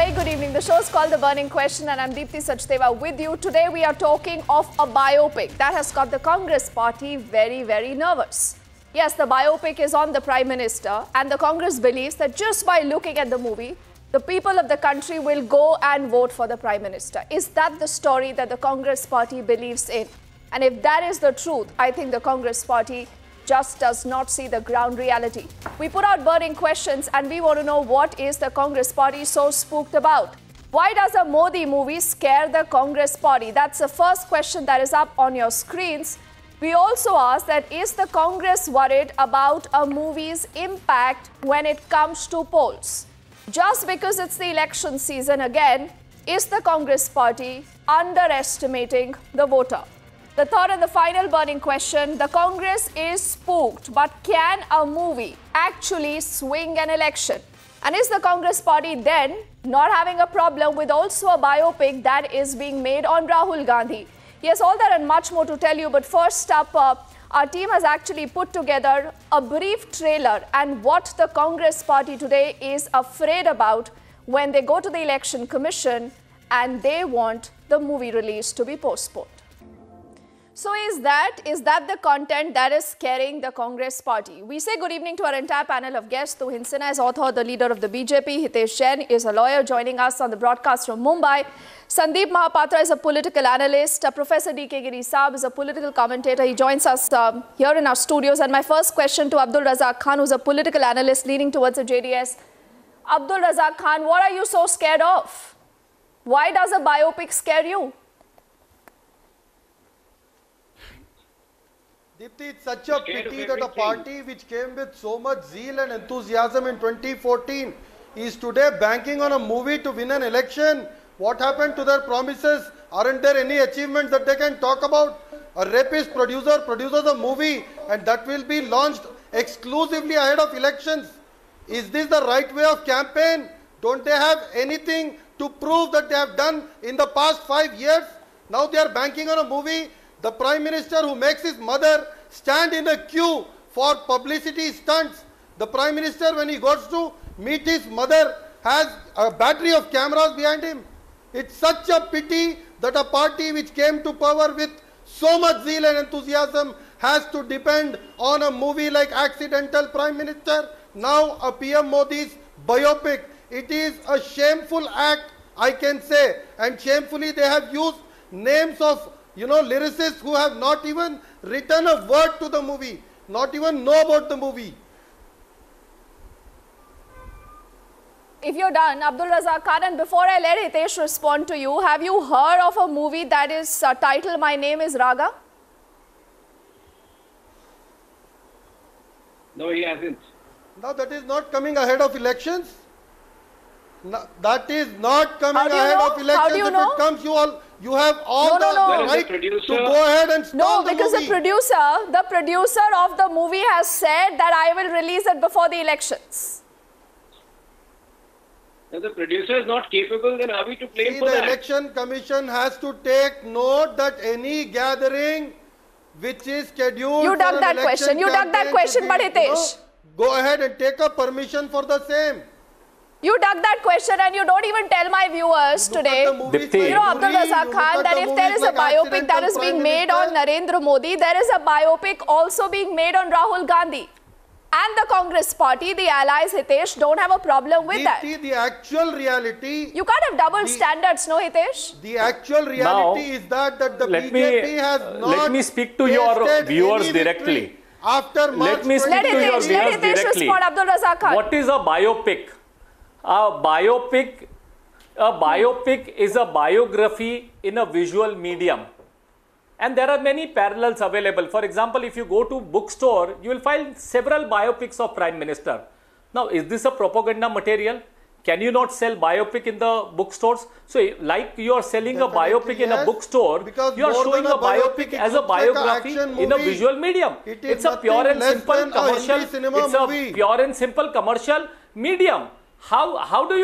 Very good evening. The show is called The Burning Question and I'm Deepthi Sachdeva with you. Today we are talking of a biopic that has got the Congress party very, very nervous. Yes, the biopic is on the Prime Minister and the Congress believes that just by looking at the movie, the people of the country will go and vote for the Prime Minister. Is that the story that the Congress party believes in? And if that is the truth, I think the Congress party just does not see the ground reality. We put out burning questions and we want to know what is the Congress party so spooked about. Why does a Modi movie scare the Congress party? That's the first question that is up on your screens. We also ask that is the Congress worried about a movie's impact when it comes to polls? Just because it's the election season again, is the Congress party underestimating the voter? The third and the final burning question, the Congress is spooked, but can a movie actually swing an election? And is the Congress party then not having a problem with also a biopic that is being made on Rahul Gandhi? Yes, all that and much more to tell you, but first up, our team has actually put together a brief trailer and what the Congress party today is afraid about when they go to the Election Commission and they want the movie release to be postponed. So is that the content that is scaring the Congress party? We say good evening to our entire panel of guests. Tuhin Sinha is author, the leader of the BJP. Hitesh Jain is a lawyer joining us on the broadcast from Mumbai. Sandeep Mahapatra is a political analyst. Professor D.K. Giri Saab is a political commentator. He joins us here in our studios. And my first question to Abdul Razak Khan, who's a political analyst leaning towards the JDS. Abdul Razak Khan, what are you so scared of? Why does a biopic scare you? Deepthi, it's such a pity that a party which came with so much zeal and enthusiasm in 2014 is today banking on a movie to win an election. What happened to their promises? Aren't there any achievements that they can talk about? A rapist produces a movie and that will be launched exclusively ahead of elections. Is this the right way of campaign? Don't they have anything to prove that they have done in the past 5 years? Now they are banking on a movie. The Prime Minister who makes his mother stand in a queue for publicity stunts. The Prime Minister, when he goes to meet his mother, has a battery of cameras behind him. It's such a pity that a party which came to power with so much zeal and enthusiasm has to depend on a movie like Accidental Prime Minister, now a PM Modi's biopic. It is a shameful act, I can say, and shamefully they have used names of lyricists who have not even written a word to the movie, not even know about the movie. If you're done, Abdul Razak Khan, and before I let Hitesh respond to you, have you heard of a movie that is titled My Name is Raga? No, he hasn't. Now that is not coming ahead of elections. No, that is not coming ahead of elections. How do you know? If it comes, you have all the right to go ahead and stall the movie. No, because the producer of the movie has said that I will release it before the elections. If the producer is not capable, then are we to blame for that? The Election Commission has to take note that any gathering which is scheduled You dug that question. You dug that question, but Hitesh. Go ahead and take a permission for the same. You dug that question and you don't even tell my viewers today, Abdul Razak Khan, that if there is a biopic that is being made on Narendra Modi, there is a biopic also being made on Rahul Gandhi. And the Congress party, the allies, Hitesh, don't have a problem with that. The actual reality... You can't have double standards, no, Hitesh? The actual reality is that the BJP has not... Let me speak to your viewers directly. After March Let me speak to your viewers directly. Respond, Abdul Razak Khan. What is a biopic? A biopic is a biography in a visual medium. And there are many parallels available. For example, if you go to bookstore, you will find several biopics of Prime Minister. Now, is this a propaganda material? Can you not sell biopic in the bookstores? So, like you are selling a biopic in a bookstore, you are showing a biopic as a biography in a visual medium. It's a pure and simple commercial. It's a pure and simple commercial medium. How do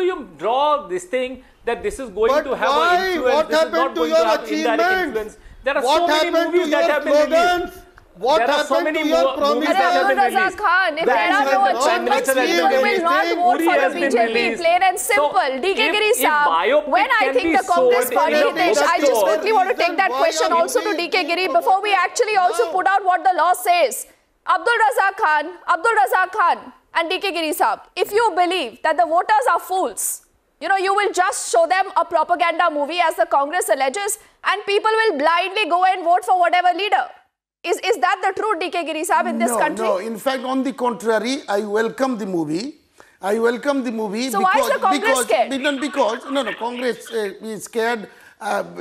you draw this thing that this is going to have an influence? What happened to your achievements? There are so many movies that have been released. What there are so happened many to your movies promises? that have Abdul been Razak released. Khan, if The there are no Prime achievements, Minister has people been will not released. vote Uri for the has been BJP. released. Plain and So, simple. DK Giri if Saab, biopic when I can think be the Congress sold party, in a Hitesh, I just bookstore, quickly want to take that Why question are also to movies DK Giri being before we promoted actually also now? put out what the law says. Abdul Razak Khan and DK Giri Saab, if you believe that the voters are fools, you will just show them a propaganda movie as the Congress alleges and people will blindly go and vote for whatever leader. Is that the truth, DK Giri Saab, in this country? No, in fact, on the contrary, I welcome the movie. I welcome the movie So why is the Congress scared? Congress is scared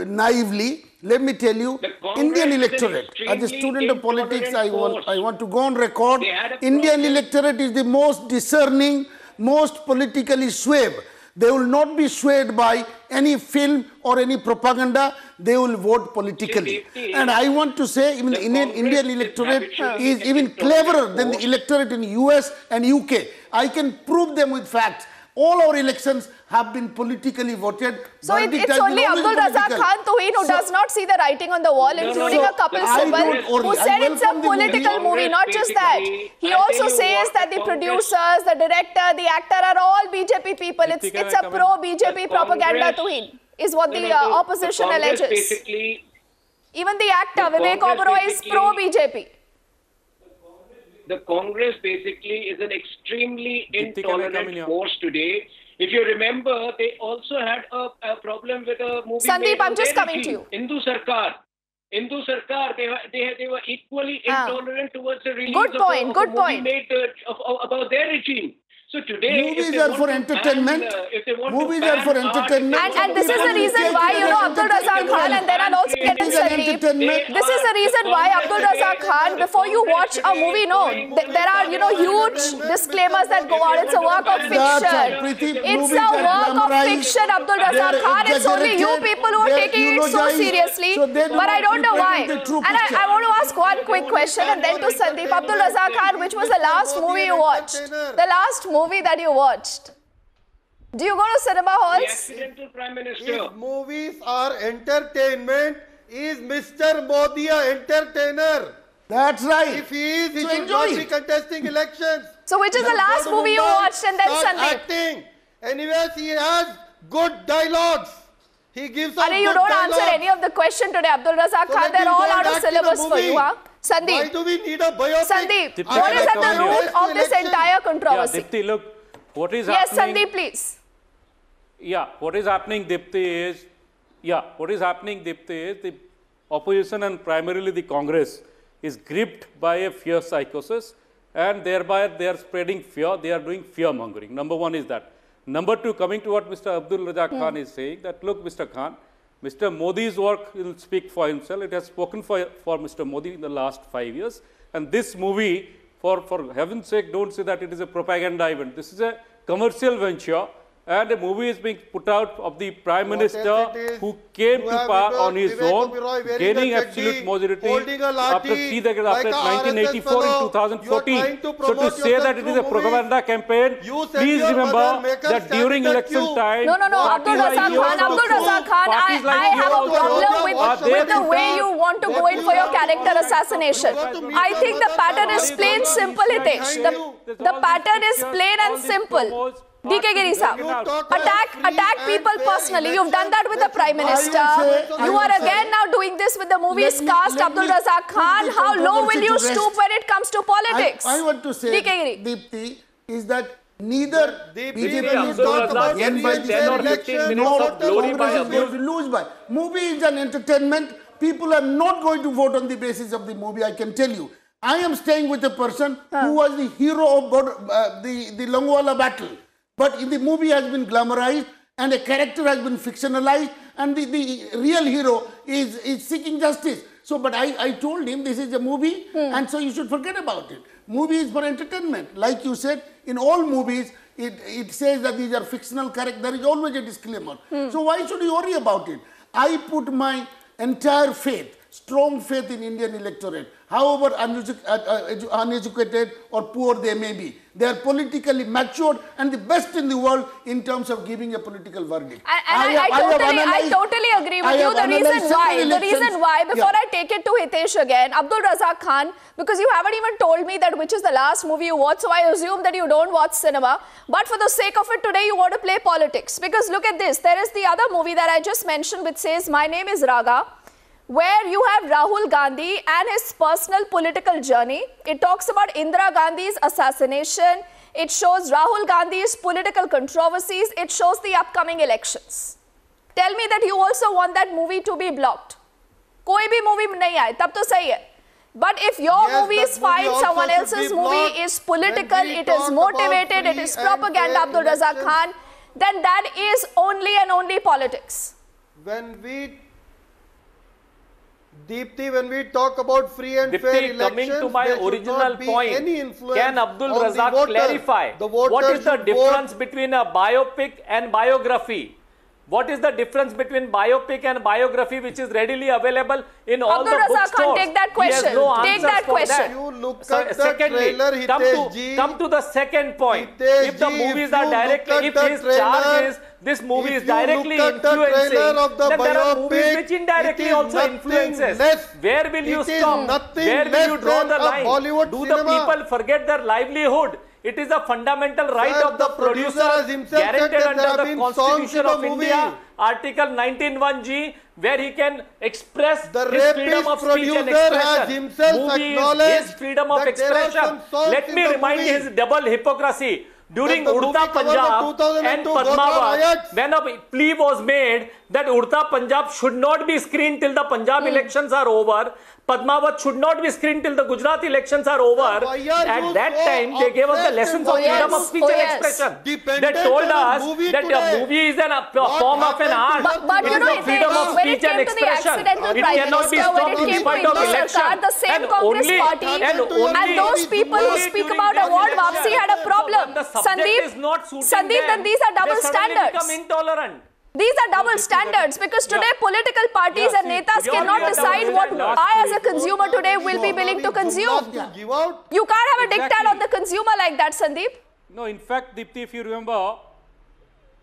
naively. Let me tell you, Indian electorate, as a student of politics, I want to go on record. Indian electorate is the most discerning, most politically swayed. They will not be swayed by any film or any propaganda. They will vote politically. And I want to say even the Indian electorate is even cleverer than the electorate in US and UK. I can prove them with facts. All our elections have been politically voted. So it's only Abdul Razak Khan Tuhin who does not see the writing on the wall, including a couple Sibal, who said it's a political movie. Not just that. He also says that the producers, the director, the actor are all BJP people. It's a pro-BJP propaganda Tuhin, is what the opposition alleges. Even the actor, Vivek Oberoi, is pro-BJP. The Congress basically is an extremely intolerant force today. If you remember, they also had a problem with a movie. Sandeep, made I'm just coming to you. Hindu Sarkar, they were equally intolerant towards the release good point, of a movie made about their regime. So today, movies are for entertainment. Movies are for entertainment. And this is the reason why, Abdul Razak Khan, and then I'll also get in Sandeep. This is the reason why Abdul Razak Khan, before you watch a movie, there are, huge disclaimers that go out. It's a work of fiction. It's a work of fiction, Abdul Razak Khan. It's only you people who are taking it so seriously. But I don't know why. And I want to ask one quick question and then to Sandeep. Abdul Razak Khan, which was the last movie you watched? The last movie that you watched? Do you go to cinema halls? The accidental Prime Minister. If movies are entertainment, is Mr. Modi an entertainer? That's right. If he is, he should not be contesting elections. So which is the last movie you watched and then Sandeep? Acting. Anyways, he has good dialogues. He gives us you don't answer any of the question today, Abdul Razak Khan. They're all out of syllabus for you, huh? Sandeep. Why do we need a biopic? Sandeep, what is at the root of this entire controversy? Yeah, Dipti, look, what is yes, happening... Sandeep, please. Yeah, what is happening, Dipti, is the opposition and primarily the Congress is gripped by a fear psychosis, and thereby they are spreading fear, they are doing fear mongering. Number one is that. Number two, coming to what Mr. Abdul Razak Khan is saying, that look, Mr. Khan, Mr. Modi's work will speak for himself. It has spoken for Mr. Modi in the last 5 years. And this movie, for heaven's sake, don't say that it is a propaganda event. This is a commercial venture. And a movie is being put out of the Prime Minister who came to power on his own, gaining absolute majority after 3 decades, after 1984 and 2014. So to say that it is a propaganda campaign, please remember that during election time... No, Abdul Razak Khan, I have a problem with the way you want to go in for your character assassination. I think the pattern is plain simple, Hitesh. The pattern is plain and simple. DK Giri Saab, attack people personally. You've done that with the Prime Minister. You are again now doing this with the movie's cast, Abdul Razak Khan. How low will you stoop when it comes to politics? I want to say, Deepti, is that neither BJP is not about the end by 10 or 15 minutes of glory by Abdul. Lose by. Movie is an entertainment. People are not going to vote on the basis of the movie, I can tell you. I am staying with a person who was the hero of the Longwala battle. But in the movie has been glamorized and a character has been fictionalized and the real hero is seeking justice. So, but I told him this is a movie and so you should forget about it. Movie is for entertainment. Like you said, in all movies, it says that these are fictional characters. There is always a disclaimer. So why should you worry about it? I put my entire faith strong faith in Indian electorate, however uneducated or poor they may be. They are politically matured and the best in the world in terms of giving a political verdict. I totally agree with you. The reason why, before I take it to Hitesh again, Abdul Razak Khan, because you haven't even told me that which is the last movie you watched, so I assume that you don't watch cinema. But for the sake of it, today you want to play politics. Because look at this, there is the other movie that I just mentioned which says, My Name is Raga, where you have Rahul Gandhi and his personal political journey. It talks about Indira Gandhi's assassination. It shows Rahul Gandhi's political controversies. It shows the upcoming elections. Tell me that you also want that movie to be blocked. Koi bhi movie nahi aaye, tab to sahi hai. But if your movie is fine, someone else's movie is political, it is motivated, it is propaganda, Abdul Razak Khan, then that is only and only politics. Deepthi, when we talk about free and fair elections, coming to my original point, can Abdul Razak clarify what is the difference between a biopic and biography? What is the difference between biopic and biography, which is readily available in all the bookstores? Take that question. Take that question. You look at the trailer, Hitesh ji. Come to the second point. If the movies are directly, if his charge is this movie is directly influencing, then there are movies which indirectly also influences. Where will you stop? Where will you draw the line? Do the people forget their livelihood? It is a fundamental right of the producer guaranteed under the Constitution of India, Article 19(1)(g), where he can express his freedom of speech and expression. Movie is his freedom of expression. Let me remind his double hypocrisy. During Udta Punjab and Padmavat, when a plea was made that Udta Punjab should not be screened till the Punjab elections are over, Padmavat should not be screened till the Gujarat elections are over. At that time, they gave us the lessons of freedom of speech and expression. They told us that a movie is a form of an art. But it is the freedom of speech and expression. It cannot be stopped in spite of election. The same Congress party and those people who speak about award wapsi had a problem. Sandeep, then these are double standards. These are double standards because today political parties and netas cannot decide what I as a consumer today will be willing to consume. You can't have a diktat on the consumer like that, Sandeep. No, in fact, Deepthi, if you remember,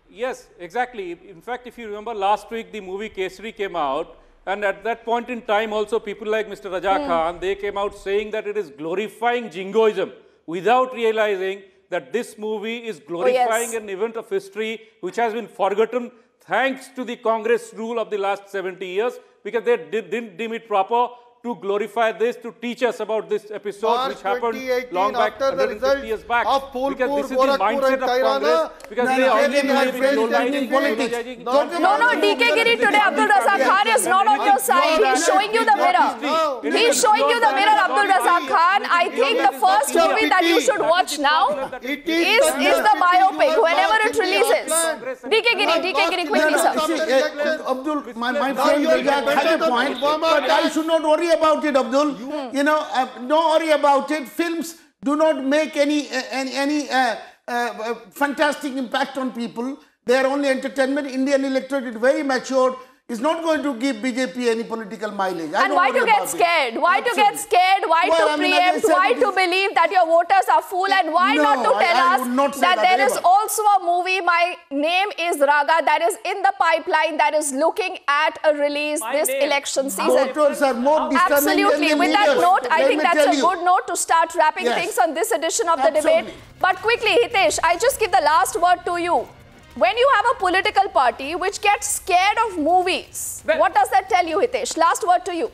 yes, exactly. In fact, if you remember last week, the movie Kesari came out. And at that point in time also, people like Mr. Raja Khan, they came out saying that it is glorifying jingoism without realizing that this movie is glorifying an event of history which has been forgotten thanks to the Congress rule of the last 70 years, because they didn't deem it proper to glorify this, to teach us about this episode which happened long back, 150 years back. Because this is the mindset of Congress, because they only believe in low-lying politics. No, DK Giri today, Abdul Razak Khan is not on your side. He's showing you the mirror. He's showing you the mirror, Abdul Razak Khan. I think the first movie that you should watch now is the biopic, whenever it releases. DK Giri, quickly, sir. Abdul, my friend Razak had a point, but I should not worry about it, Abdul. You know, don't worry about it. Films do not make any fantastic impact on people. They are only entertainment. Indian electorate is very matured. It's not going to give BJP any political mileage. And why to get scared? Why to get scared? Why to preempt? Why to believe that your voters are fool? And why not to tell us that there is also a movie, My Name is Raga, that is in the pipeline, that is looking at a release this election season. Voters are more discerning. Absolutely. With that note, I think that's a good note to start wrapping things on this edition of the debate. But quickly, Hitesh, I just give the last word to you. When you have a political party which gets scared of movies, what does that tell you, Hitesh? Last word to you.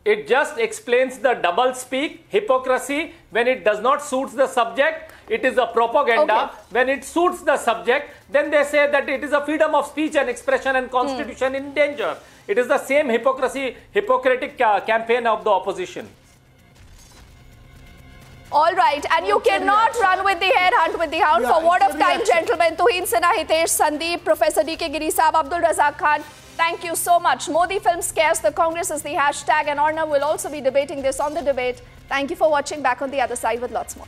It just explains the double speak, hypocrisy. When it does not suit the subject, it is a propaganda. When it suits the subject, then they say that it is a freedom of speech and expression and constitution in danger. It is the same hypocritic campaign of the opposition. All right, and you cannot run with the hare, hunt with the hound. For word of time, gentlemen, Tuhin Sinha, Hitesh, Sandeep, Professor DK Giri Saab, Abdul Razak Khan, thank you so much. Modi Film Scares the Congress is the hashtag, and Arnav will also be debating this on The Debate. Thank you for watching. Back on the other side with lots more.